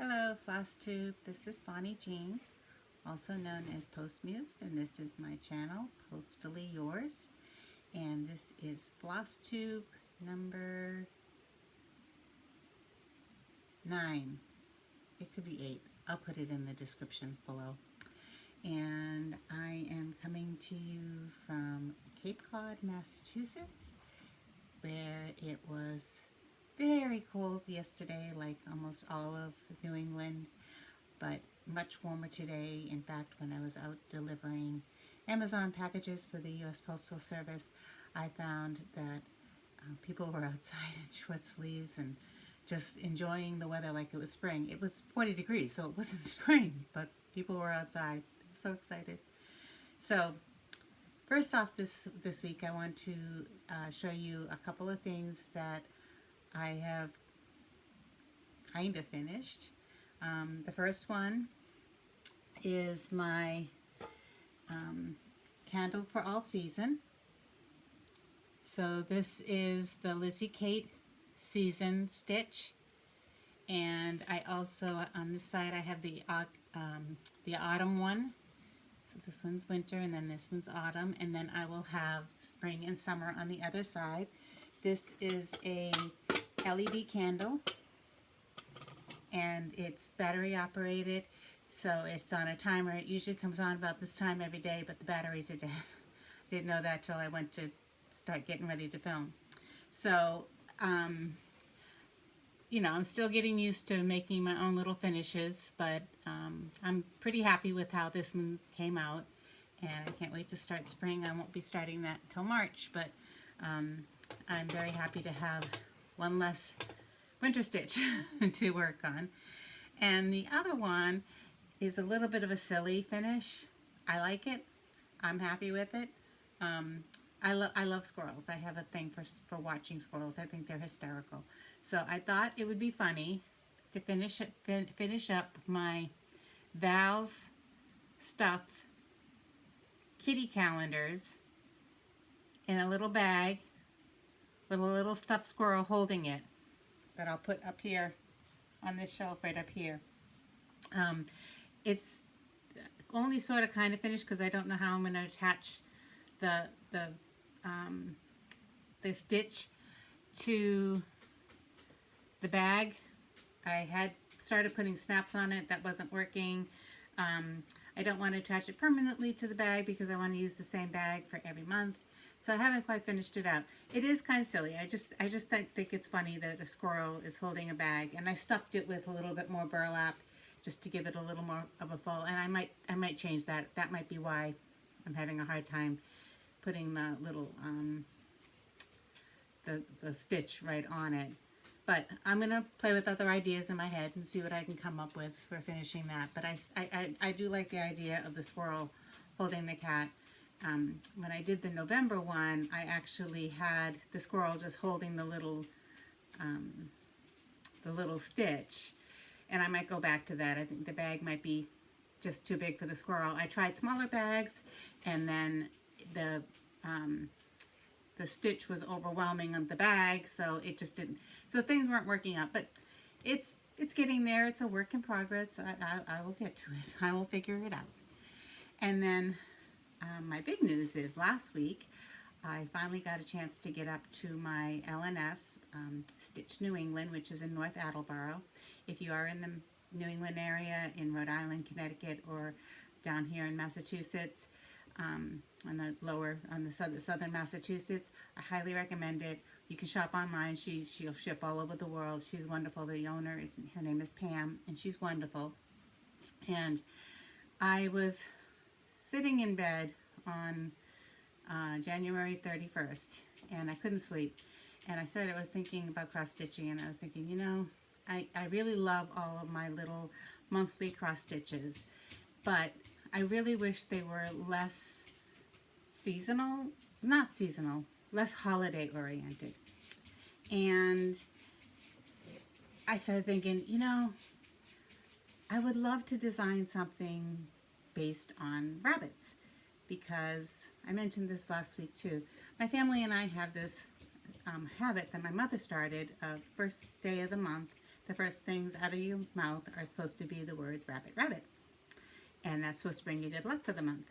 Hello, FlossTube. This is Bonnie Jeanne, also known as PostMuse, and this is my channel, Postally Yours. And this is FlossTube number 9. It could be 8. I'll put it in the descriptions below. And I am coming to you from Cape Cod, Massachusetts, where it was very cold yesterday, like almost all of New England, but much warmer today. In fact, when I was out delivering Amazon packages for the U.S. Postal Service, I found that people were outside in short sleeves and just enjoying the weather like it was spring. It was 40 degrees, so it wasn't spring, but people were outside. So excited. So first off this week, I want to show you a couple of things that I have kind of finished. The first one is my candle for all season. So this is the Lizzie Kate season stitch, and I also on this side I have the autumn one. So this one's winter, and then this one's autumn, and then I will have spring and summer on the other side. This is a LED candle, and it's battery operated, so it's on a timer. It usually comes on about this time every day, but the batteries are dead. I didn't know that till I went to start getting ready to film. So you know, I'm still getting used to making my own little finishes, but I'm pretty happy with how this one came out, and I can't wait to start spring. I won't be starting that until March, but I'm very happy to have one less winter stitch to work on. And the other one is a little bit of a silly finish. I like it. I'm happy with it. I love squirrels. I have a thing for watching squirrels. I think they're hysterical. So I thought it would be funny to finish up my Val's stuffed kitty calendars in a little bag with a little stuffed squirrel holding it, that I'll put up here on this shelf right up here. It's only sort of kind of finished because I don't know how I'm going to attach the stitch to the bag. I had started putting snaps on it. That wasn't working. I don't want to attach it permanently to the bag because I want to use the same bag for every month. So I haven't quite finished it out. It is kind of silly. I just think it's funny that a squirrel is holding a bag, and I stuffed it with a little bit more burlap just to give it a little more of a full. And I might change that. That might be why I'm having a hard time putting the little the stitch right on it. But I'm gonna play with other ideas in my head and see what I can come up with for finishing that. But I do like the idea of the squirrel holding the cat. When I did the November one, I actually had the squirrel just holding the little stitch, and I might go back to that. I think the bag might be just too big for the squirrel. I tried smaller bags, and then the stitch was overwhelming of the bag, so it just didn't. So things weren't working out, but it's getting there. It's a work in progress. I will get to it. I will figure it out. And then my big news is last week I finally got a chance to get up to my LNS, Stitch New England, which is in North Attleboro. If you are in the New England area, in Rhode Island, Connecticut, or down here in Massachusetts, on the southern Massachusetts, I highly recommend it. You can shop online. She'll ship all over the world. She's wonderful. The owner her name is Pam, and she's wonderful. And I was sitting in bed on January 31st, and I couldn't sleep. And I was thinking about cross stitching, and I was thinking, you know, I really love all of my little monthly cross stitches, but I really wish they were less less holiday oriented. And I started thinking, you know, I would love to design something based on rabbits, because I mentioned this last week too. My family and I have this habit that my mother started of first day of the month the first things out of your mouth are supposed to be the words rabbit, rabbit. And that's supposed to bring you good luck for the month.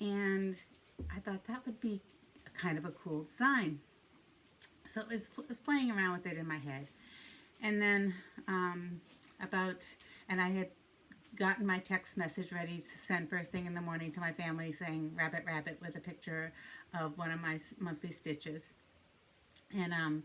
And I thought that would be kind of a cool design. So it was playing around with it in my head. And then and I had gotten my text message ready to send first thing in the morning to my family saying rabbit, rabbit with a picture of one of my monthly stitches. And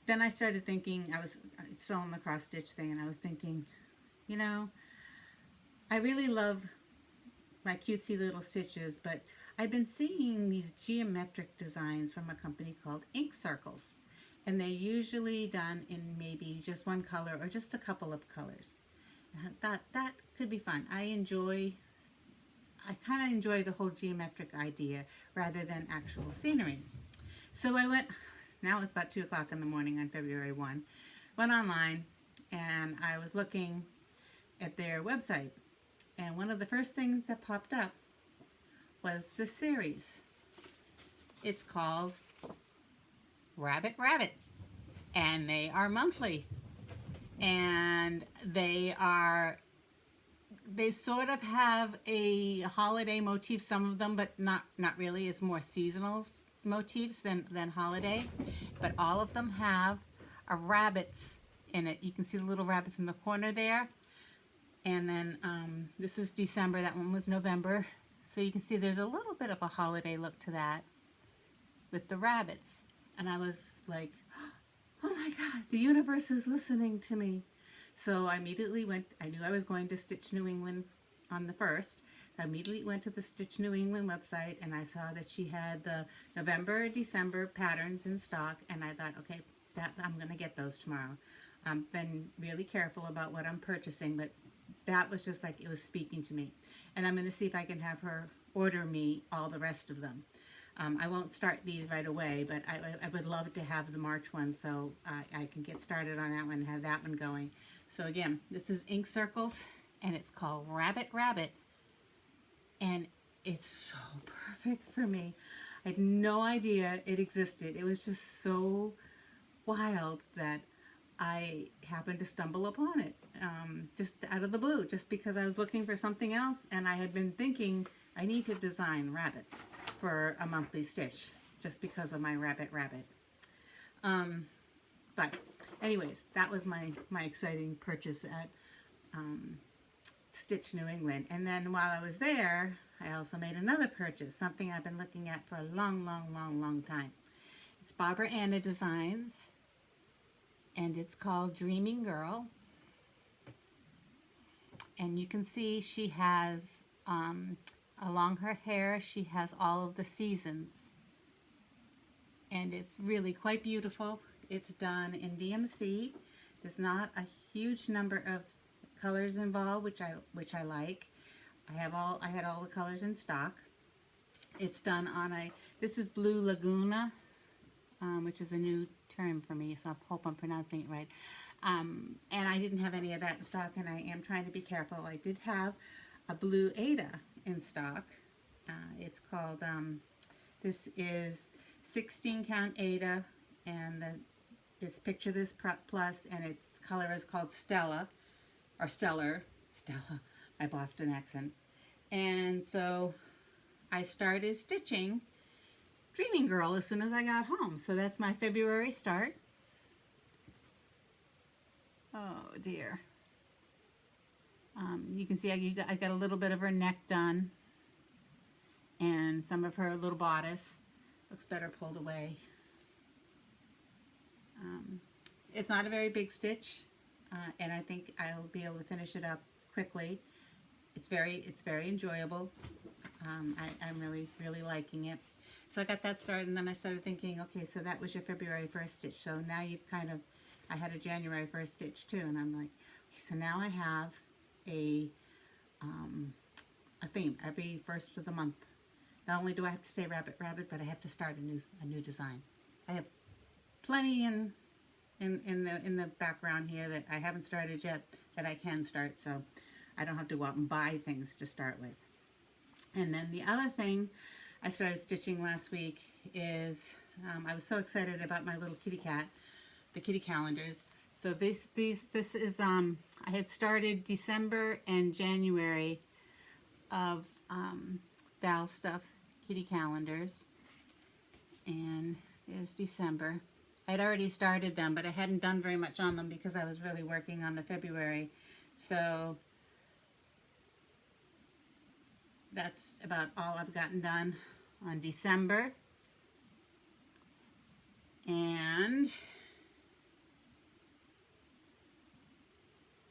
then I started thinking, I was still on the cross stitch thing, and I was thinking, you know, I really love my cutesy little stitches, but I've been seeing these geometric designs from a company called Ink Circles, and they're usually done in maybe just one color or just a couple of colors. That could be fun. I kind of enjoy the whole geometric idea rather than actual scenery. So I went, now it's about 2 o'clock in the morning on February 1, went online, and I was looking at their website. And one of the first things that popped up was the series. It's called Rabbit Rabbit, and they are monthly. And they sort of have a holiday motif, some of them, but not really. It's more seasonal motifs than holiday. But all of them have rabbits in it. You can see the little rabbits in the corner there. And then this is December, that one was November. So you can see there's a little bit of a holiday look to that with the rabbits. And I was like, oh my God, the universe is listening to me. So I immediately went, I knew I was going to Stitch New England on the 1st. I immediately went to the Stitch New England website, and I saw that she had the November, December patterns in stock, and I thought, okay, I'm going to get those tomorrow. I've been really careful about what I'm purchasing, but that was just like, it was speaking to me. And I'm going to see if I can have her order me all the rest of them. I won't start these right away, but I would love to have the March one, so I can get started on that one and have that one going. So again, this is Ink Circles, and it's called Rabbit Rabbit, and it's so perfect for me. I had no idea it existed. It was just so wild that I happened to stumble upon it, just out of the blue, just because I was looking for something else, and I had been thinking I need to design rabbits for a monthly stitch, just because of my rabbit rabbit. But anyways, that was my exciting purchase at Stitch New England. And then while I was there, I also made another purchase, something I've been looking at for a long time. It's Barbara Anna Designs, and it's called Dreaming Girl. And you can see she has, along her hair, she has all of the seasons. And it's really quite beautiful. It's done in DMC. There's not a huge number of colors involved, which I like. I had all the colors in stock. It's done on this is Blue Laguna, which is a new term for me, so I hope I'm pronouncing it right. And I didn't have any of that in stock, and I am trying to be careful. I did have a Blue Ada in stock. It's called, this is 16 count Ada, and it's Picture This Plus, and its color is called Stella, or Stellar, Stella, my Boston accent. And so I started stitching Dreaming Girl as soon as I got home. So that's my February start. Oh dear. You can see I got a little bit of her neck done, and some of her little bodice looks better pulled away. It's not a very big stitch, and I think I'll be able to finish it up quickly. It's very enjoyable. I'm really liking it. So I got that started, and then I started thinking, okay, so that was your February 1st stitch. So now you've kind of, I had a January 1st stitch too, and I'm like, okay, so now I have a theme every first of the month. Not only do I have to say rabbit rabbit, but I have to start a new design. I have plenty in the background here that I haven't started yet that I can start, so I don't have to go out and buy things to start with. And then the other thing I started stitching last week is I was so excited about my little kitty cat, the kitty calendars. So this is, I had started December and January of Val stuff, kitty calendars. And there's December. I'd already started them, but I hadn't done very much on them because I was really working on the February. So that's about all I've gotten done on December. And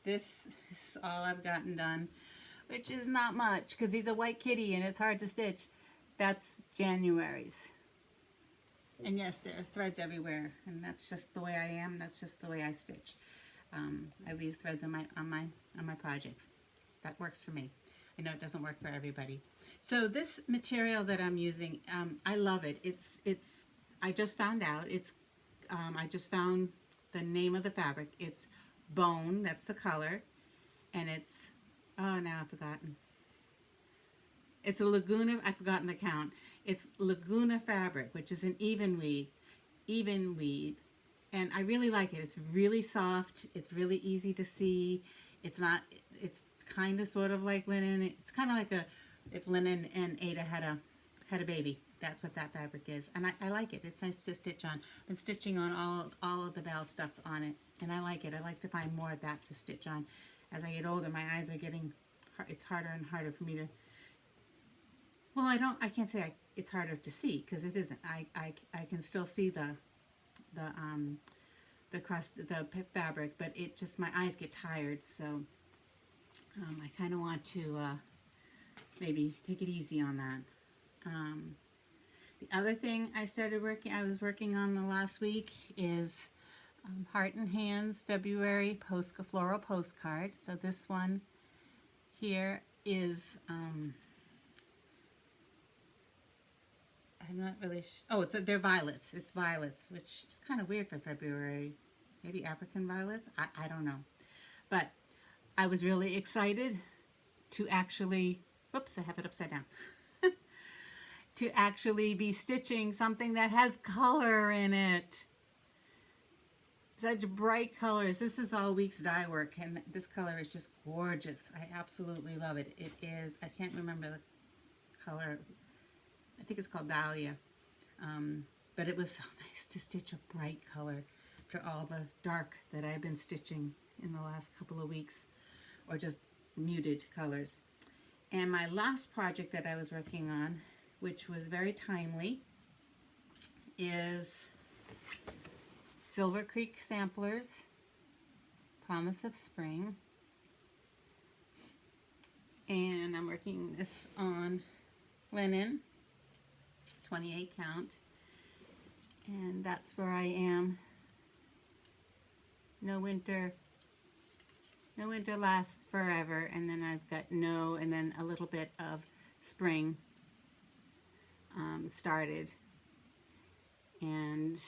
this is all I've gotten done, which is not much because he's a white kitty and it's hard to stitch. That's January's. And yes, there are threads everywhere, and that's just the way I am. That's just the way I stitch. I leave threads on my projects. That works for me. I know it doesn't work for everybody. So this material that I'm using, I love it. I just found out. I just found the name of the fabric. It's Bone. That's the color, and it's, oh, now I've forgotten. It's a Laguna. I've forgotten the count. It's Laguna fabric, which is an even weed, and I really like it. It's really soft. It's really easy to see. It's kind of sort of like linen. It's kind of like if linen and Ada had a baby. That's what that fabric is, and I like it. It's nice to stitch on. I've been stitching on all of the Val stuff on it, and I like it. I like to find more of that to stitch on. As I get older, my eyes are getting. It's harder and harder for me to. Well, I can't say it's harder to see because it isn't. I can still see the crust, the fabric, but it just, my eyes get tired. So I kind of want to maybe take it easy on that. The other thing I was working on the last week is Heart and Hands February Floral Postcard. So this one here is. I'm not really they're violets. It's violets, which is kind of weird for February. Maybe African violets? I don't know. But I was really excited to actually, whoops, I have it upside down, to actually be stitching something that has color in it. Such bright colors. This is all Week's dye work, and this color is just gorgeous. I absolutely love it. It is, I can't remember the color. I think it's called Dahlia, but it was so nice to stitch a bright color after all the dark that I've been stitching in the last couple of weeks, or just muted colors. And my last project that I was working on, which was very timely, is Silver Creek Samplers, Promise of Spring. And I'm working this on linen, 28 count, and that's where I am. No winter lasts forever, and then I've got and then a little bit of spring started. And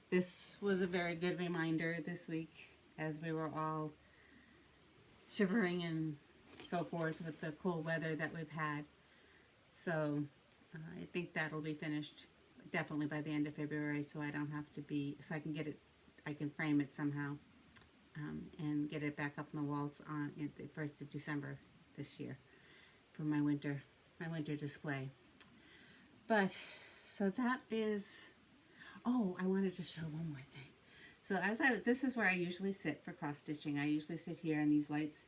this was a very good reminder this week as we were all shivering and so forth with the cold weather that we've had. So I think that'll be finished definitely by the end of February, so I don't have to be, so I can get it, I can frame it somehow and get it back up on the walls on the 1st of December this year for my winter display. But so that is, oh, I wanted to show one more thing. So this is where I usually sit for cross stitching. I usually sit here in these lights.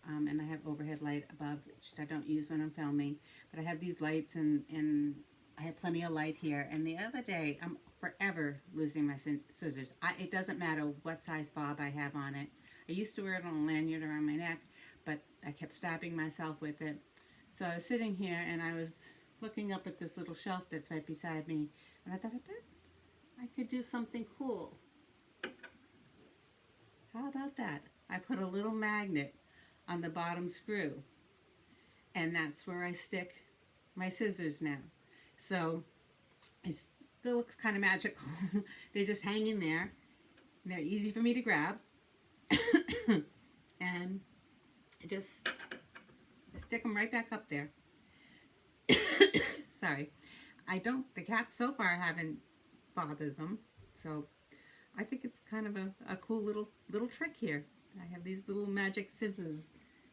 And I have overhead light above, which I don't use when I'm filming. But I have these lights, and I have plenty of light here. And the other day, I'm forever losing my scissors. It doesn't matter what size bob I have on it. I used to wear it on a lanyard around my neck, but I kept stabbing myself with it. So I was sitting here, and I was looking up at this little shelf that's right beside me. And I thought, I bet I could do something cool. How about that? I put a little magnet on the bottom screw, and that's where I stick my scissors now. So it looks kind of magical. They're just hanging there. They're easy for me to grab, and I just stick them right back up there. Sorry, the cats so far haven't bothered them, so I think it's kind of a cool little trick here. I have these little magic scissors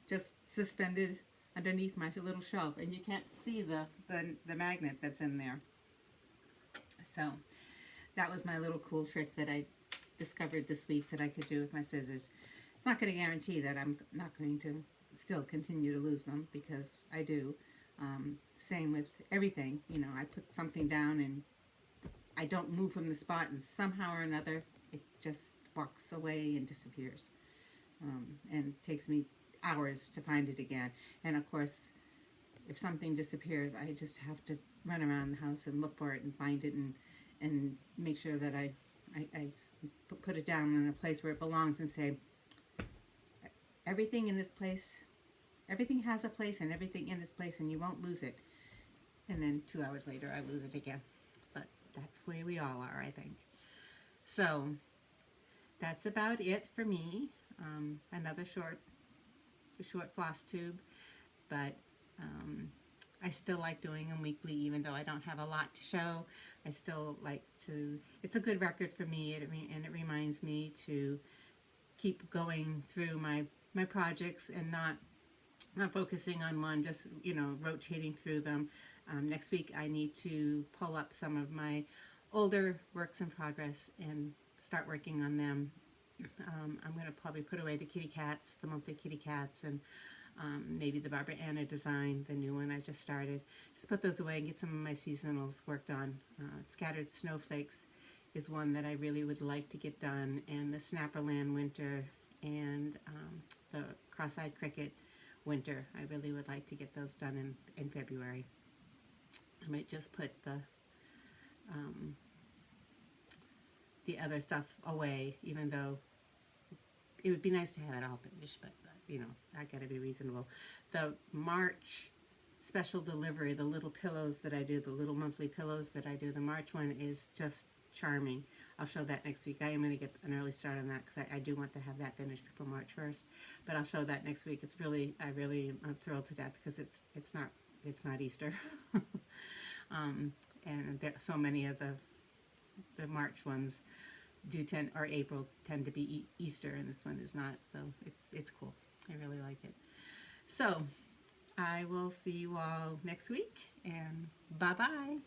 just suspended underneath my little shelf, and you can't see the magnet that's in there. So that was my little cool trick that I discovered this week that I could do with my scissors. It's not going to guarantee that I'm not going to still continue to lose them, because I do. Same with everything. You know, I put something down and I don't move from the spot, and somehow or another it just walks away and disappears. And it takes me hours to find it again. And of course, if something disappears, I just have to run around the house and look for it and find it, and make sure that I put it down in a place where it belongs, and say, everything in this place, everything has a place, and everything in this place, and you won't lose it. And then 2 hours later, I lose it again. But that's where we all are, I think. So that's about it for me. Another short floss tube, but I still like doing them weekly, even though I don't have a lot to show. I still like to. It's a good record for me, and it reminds me to keep going through my projects and not focusing on one, just, you know, rotating through them. Next week I need to pull up some of my older works in progress and start working on them. I'm going to probably put away the kitty cats, the monthly kitty cats, and maybe the Barbara Anna design, the new one I just started. Just put those away and get some of my seasonals worked on. Scattered Snowflakes is one that I really would like to get done, and the Snapperland winter, and the Cross-Eyed Cricket winter. I really would like to get those done in February. I might just put the other stuff away, even though it would be nice to have it all finished, but you know, I gotta be reasonable. The March special delivery, the little pillows that I do, the little monthly pillows that I do, the March one is just charming. I'll show that next week. I am going to get an early start on that, because I do want to have that finished before March 1st. But I'll show that next week. It's really, I really am thrilled to death, because it's not Easter. And there, so many of the March ones do tend, or April, tend to be Easter, and this one is not. So it's cool. I really like it. So I will see you all next week, and bye-bye.